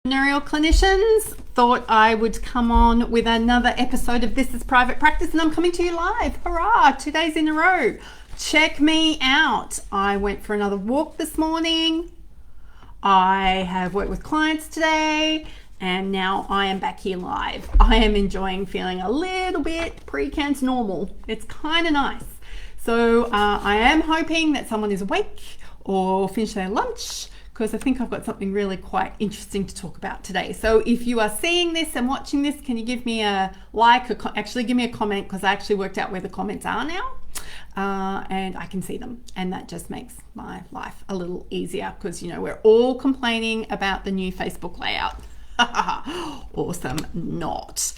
Entrepreneurial clinicians, thought I would come on with another episode of This is Private Practice, and I'm coming to you live. Hurrah, 2 days in a row. Check me out. I went for another walk this morning. I have worked with clients today, and now I am back here live. I am enjoying feeling a little bit pre-cancer normal. It's kind of nice. So I am hoping that someone is awake or finished their lunch, because I think I've got something really quite interesting to talk about today. So if you are seeing this and watching this, can you give me a like, actually give me a comment, because I actually worked out where the comments are now, and I can see them, and that just makes my life a little easier, because you know we're all complaining about the new Facebook layout. Awesome. Not.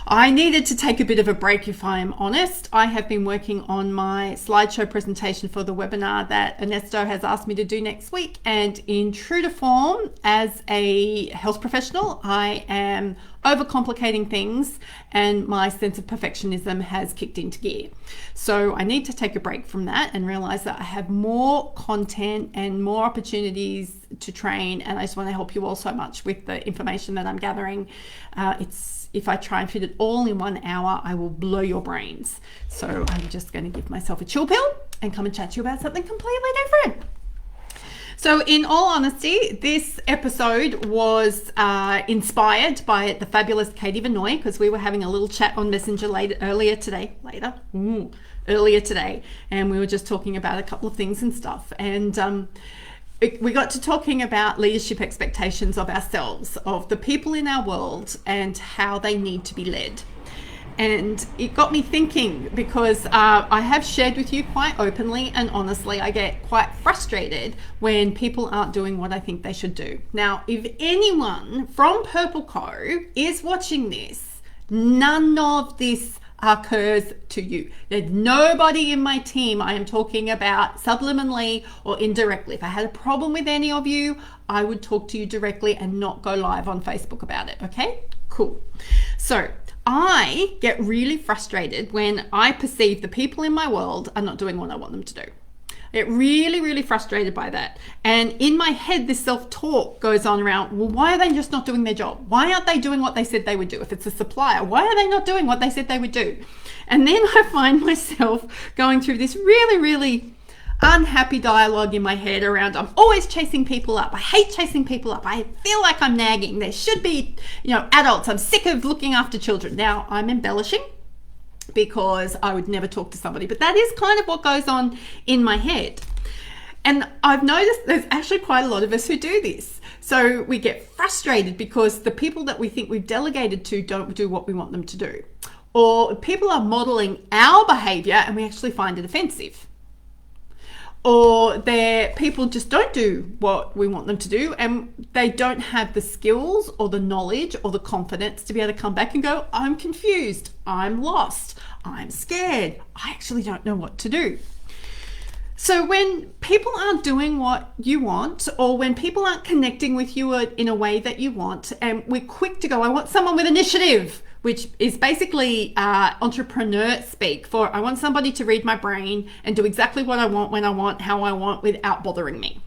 I needed to take a bit of a break, if I am honest. I have been working on my slideshow presentation for the webinar that Ernesto has asked me to do next week, and in true to form, as a health professional, I am overcomplicating things and my sense of perfectionism has kicked into gear. So I need to take a break from that and realize that I have more content and more opportunities to train, and I just want to help you all so much with the information that I'm gathering. If I try and fit it all in 1 hour, I will blow your brains. So I'm just going to give myself a chill pill and come and chat to you about something completely different. So in all honesty, this episode was inspired by the fabulous Katie Vanoy, because we were having a little chat on Messenger earlier today, and we were just talking about a couple of things and stuff. And we got to talking about leadership expectations of ourselves, of the people in our world, and how they need to be led. And it got me thinking, because I have shared with you quite openly and honestly, I get quite frustrated when people aren't doing what I think they should do. Now, if anyone from Purple Co is watching this, none of this occurs to you. There's nobody in my team I am talking about subliminally or indirectly. If I had a problem with any of you, I would talk to you directly and not go live on Facebook about it. Okay, cool. So I get really frustrated when I perceive the people in my world are not doing what I want them to do. I get really, really frustrated by that. And in my head, this self-talk goes on around, well, why are they just not doing their job? Why aren't they doing what they said they would do? If it's a supplier, why are they not doing what they said they would do? And then I find myself going through this really, really unhappy dialogue in my head around, I'm always chasing people up. I hate chasing people up. I feel like I'm nagging. There should be, adults. I'm sick of looking after children. Now, I'm embellishing, because I would never talk to somebody, but that is kind of what goes on in my head. And I've noticed there's actually quite a lot of us who do this. So we get frustrated because the people that we think we've delegated to don't do what we want them to do. Or people are modeling our behavior and we actually find it offensive. Or people just don't do what we want them to do, and they don't have the skills or the knowledge or the confidence to be able to come back and go, I'm confused, I'm lost, I'm scared, I actually don't know what to do. So when people aren't doing what you want, or when people aren't connecting with you in a way that you want, and we're quick to go, I want someone with initiative, which is basically entrepreneur speak for, I want somebody to read my brain and do exactly what I want, when I want, how I want, without bothering me.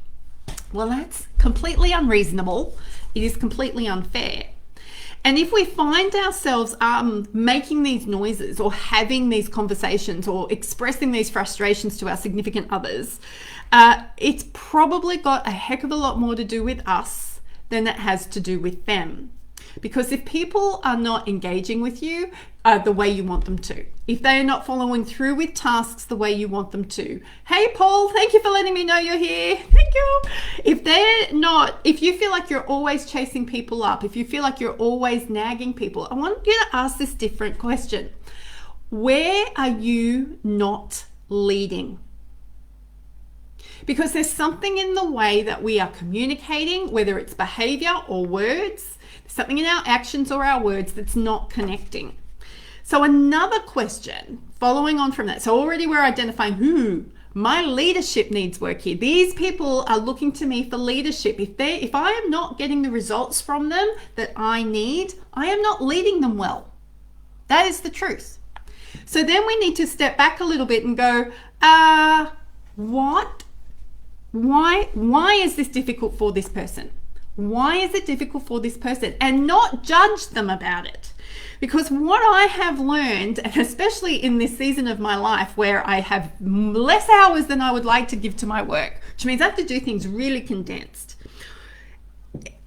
Well, that's completely unreasonable. It is completely unfair. And if we find ourselves making these noises or having these conversations or expressing these frustrations to our significant others, it's probably got a heck of a lot more to do with us than it has to do with them. Because if people are not engaging with you the way you want them to, if they are not following through with tasks the way you want them to, hey Paul, thank you for letting me know you're here, thank you. If you feel like you're always chasing people up, if you feel like you're always nagging people, I want you to ask this different question. Where are you not leading? Because there's something in the way that we are communicating, whether it's behavior or words, something in our actions or our words that's not connecting. So another question following on from that. So already we're identifying, my leadership needs work here. These people are looking to me for leadership. If I am not getting the results from them that I need, I am not leading them well. That is the truth. So then we need to step back a little bit and go, what? Why is this difficult for this person? Why is it difficult for this person? And not judge them about it. Because what I have learned, and especially in this season of my life where I have less hours than I would like to give to my work, which means I have to do things really condensed.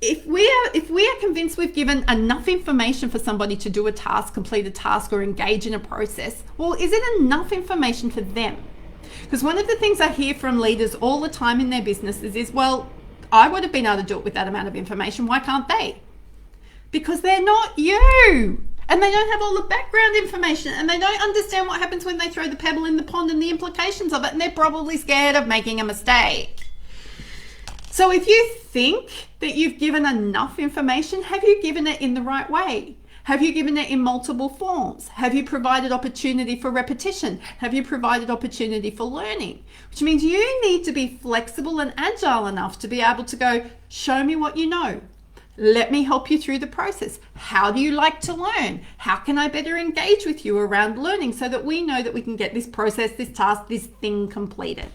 If we are convinced we've given enough information for somebody to do a task, complete a task, or engage in a process, well, is it enough information for them? Because one of the things I hear from leaders all the time in their businesses is, well, I would have been able to do it with that amount of information. Why can't they? Because they're not you. And they don't have all the background information, and they don't understand what happens when they throw the pebble in the pond and the implications of it, and they're probably scared of making a mistake. So if you think that you've given enough information, have you given it in the right way? Have you given it in multiple forms? Have you provided opportunity for repetition? Have you provided opportunity for learning? Which means you need to be flexible and agile enough to be able to go, show me what you know. Let me help you through the process. How do you like to learn? How can I better engage with you around learning so that we know that we can get this process, this task, this thing completed?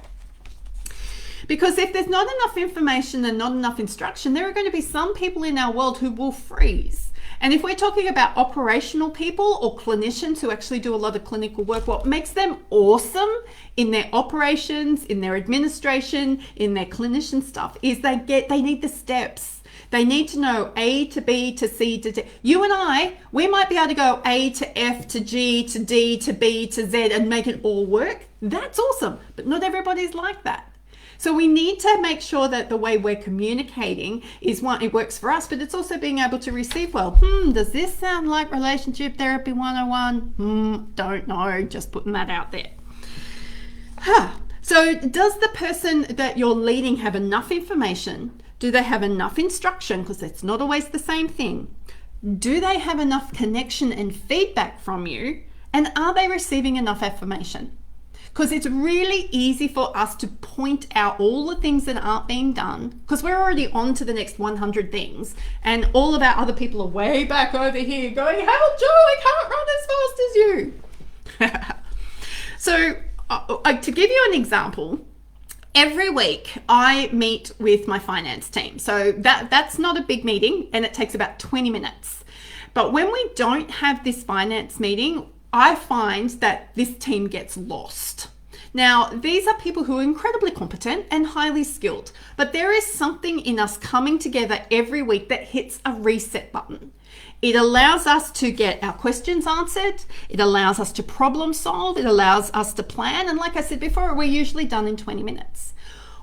Because if there's not enough information and not enough instruction, there are going to be some people in our world who will freeze. And if we're talking about operational people or clinicians who actually do a lot of clinical work, what makes them awesome in their operations, in their administration, in their clinician stuff is they need the steps. They need to know A to B to C to D. You and I, we might be able to go A to F to G to D to B to Z and make it all work. That's awesome, but not everybody's like that. So we need to make sure that the way we're communicating is one, it works for us, but it's also being able to receive well. Does this sound like relationship therapy 101? Don't know, just putting that out there. So does the person that you're leading have enough information? Do they have enough instruction? Because it's not always the same thing. Do they have enough connection and feedback from you? And are they receiving enough information? Because it's really easy for us to point out all the things that aren't being done because we're already on to the next 100 things. And all of our other people are way back over here going, help, Joe, I can't run as fast as you. So to give you an example, every week I meet with my finance team. So that's not a big meeting and it takes about 20 minutes. But when we don't have this finance meeting, I find that this team gets lost. Now, these are people who are incredibly competent and highly skilled, but there is something in us coming together every week that hits a reset button. It allows us to get our questions answered. It allows us to problem solve. It allows us to plan. And like I said before, we're usually done in 20 minutes.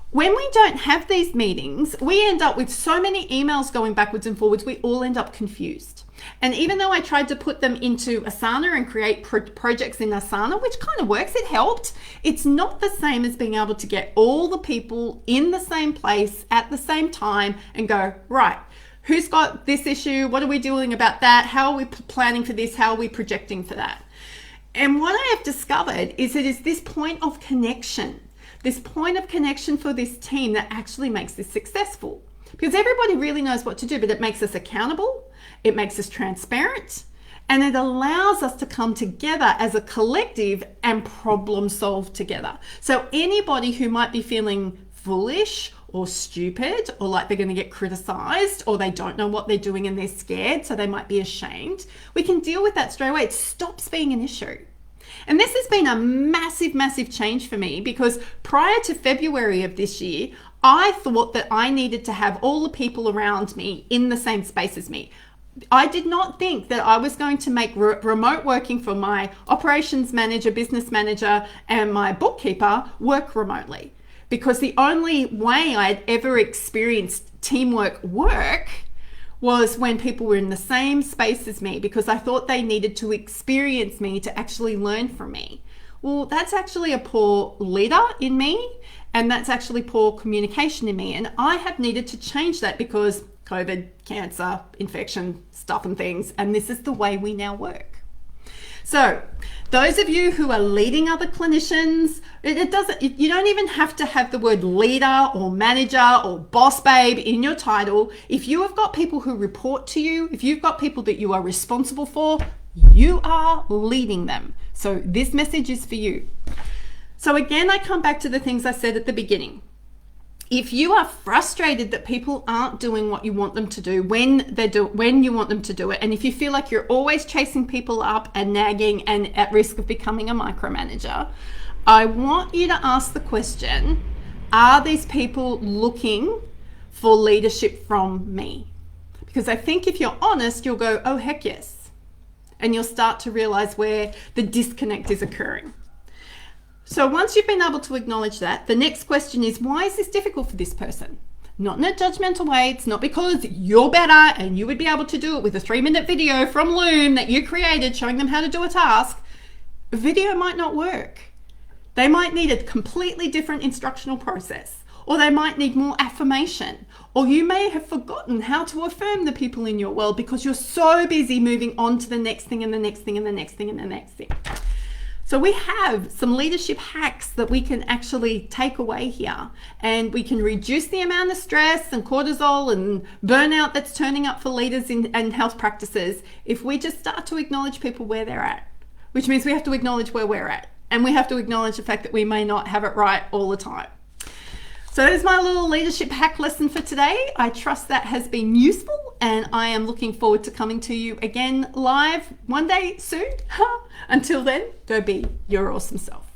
When we don't have these meetings, we end up with so many emails going backwards and forwards, we all end up confused. And even though I tried to put them into Asana and create projects in Asana, which kind of works, it helped, it's not the same as being able to get all the people in the same place at the same time and go, right, who's got this issue? What are we doing about that? How are we planning for this? How are we projecting for that? And what I have discovered is it is this point of connection, this point of connection for this team that actually makes this successful. Because everybody really knows what to do, but it makes us accountable, it makes us transparent, and it allows us to come together as a collective and problem solve together. So anybody who might be feeling foolish or stupid or like they're going to get criticized or they don't know what they're doing and they're scared, so they might be ashamed, we can deal with that straight away. It stops being an issue. And this has been a massive, massive change for me because prior to February of this year, I thought that I needed to have all the people around me in the same space as me. I did not think that I was going to make remote working for my operations manager, business manager, and my bookkeeper work remotely. Because the only way I'd ever experienced teamwork work was when people were in the same space as me, because I thought they needed to experience me to actually learn from me. Well, that's actually a poor leader in me, and that's actually poor communication in me. And I have needed to change that because COVID, cancer, infection, stuff and things, and this is the way we now work. So those of you who are leading other clinicians, you don't even have to have the word leader or manager or boss babe in your title. If you have got people who report to you, if you've got people that you are responsible for, you are leading them. So this message is for you. So again, I come back to the things I said at the beginning. If you are frustrated that people aren't doing what you want them to do when you want them to do it, and if you feel like you're always chasing people up and nagging and at risk of becoming a micromanager, I want you to ask the question, are these people looking for leadership from me? Because I think if you're honest, you'll go, oh, heck yes. And you'll start to realize where the disconnect is occurring. So once you've been able to acknowledge that, the next question is, why is this difficult for this person? Not in a judgmental way. It's not because you're better and you would be able to do it with a 3-minute video from Loom that you created showing them how to do a task. A video might not work. They might need a completely different instructional process, or they might need more affirmation, or you may have forgotten how to affirm the people in your world because you're so busy moving on to the next thing and the next thing and the next thing and the next thing. So we have some leadership hacks that we can actually take away here, and we can reduce the amount of stress and cortisol and burnout that's turning up for leaders and health practices if we just start to acknowledge people where they're at, which means we have to acknowledge where we're at, and we have to acknowledge the fact that we may not have it right all the time. So that is my little leadership hack lesson for today. I trust that has been useful, and I am looking forward to coming to you again live one day soon. Until then, go be your awesome self.